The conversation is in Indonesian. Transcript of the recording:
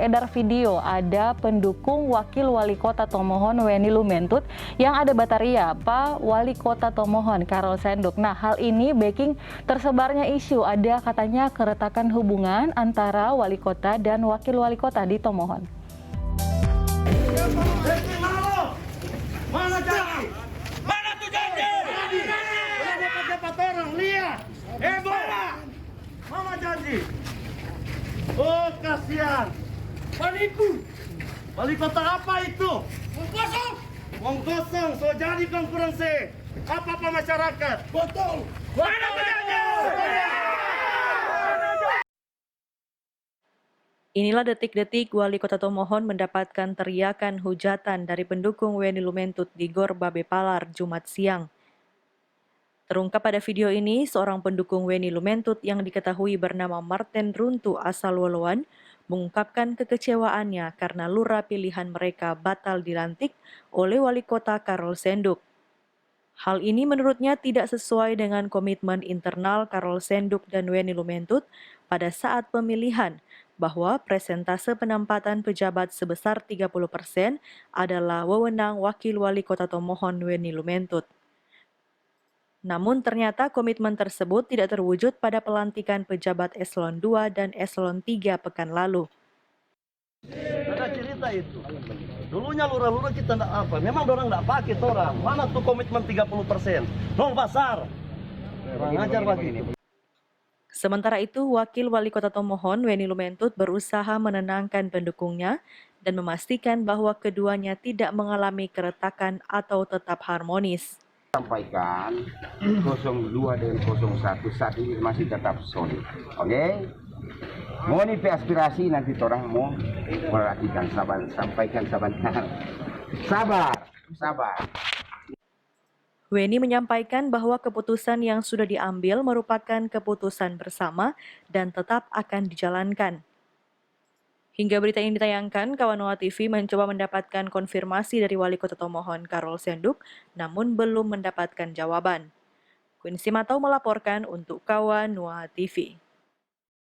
beredar video ada pendukung Wakil Wali Kota Tomohon Weni Lumentut yang ada Bataria, Pak Wali Kota Tomohon Karol Senduk. Nah, hal ini backing tersebarnya isu ada katanya keretakan hubungan antara Wali Kota dan Wakil Wali Kota di Tomohon. Mana janji? Mana tuh janji? Udah dapat orang, lihat. Bola. Mana janji? Oh, kasihan. Paniku. Wali kota apa itu? Wong kosong. Wong kosong, so jadi konferensi. Apa masyarakat? Betul. Mana tuh janji? Inilah detik-detik Wali Kota Tomohon mendapatkan teriakan hujatan dari pendukung Weni Lumentut di Gor Babe Palar Jumat siang. Terungkap pada video ini, seorang pendukung Weni Lumentut yang diketahui bernama Martin Runtu asal Woloan mengungkapkan kekecewaannya karena lurah pilihan mereka batal dilantik oleh Wali Kota Karol Senduk. Hal ini menurutnya tidak sesuai dengan komitmen internal Karol Senduk dan Weni Lumentut pada saat pemilihan, bahwa presentase penempatan pejabat sebesar 30% adalah wewenang Wakil Wali Kota Tomohon Weni Lumentut. Namun ternyata komitmen tersebut tidak terwujud pada pelantikan pejabat eselon 2 dan eselon 3 pekan lalu. Ada cerita itu. Dulunya lurah-lurah kita enggak apa. Memang orang enggak pakai orang. Mana tuh komitmen 30%? Nol pasar. Kurang ajar begitu. Sementara itu, Wakil Wali Kota Tomohon Weni Lumentut berusaha menenangkan pendukungnya dan memastikan bahwa keduanya tidak mengalami keretakan atau tetap harmonis. Sampaikan 02 dan 01 saat ini masih tetap solid. Oke? Mau nih aspirasi nanti orang mau perhatikan, sampaikan sebentar. Sabar. Weni menyampaikan bahwa keputusan yang sudah diambil merupakan keputusan bersama dan tetap akan dijalankan. Hingga berita ini ditayangkan, Kawan Noah TV mencoba mendapatkan konfirmasi dari Wali Kota Tomohon Karol Senduk, namun belum mendapatkan jawaban. Quincy Matau melaporkan untuk Kawan Noah TV.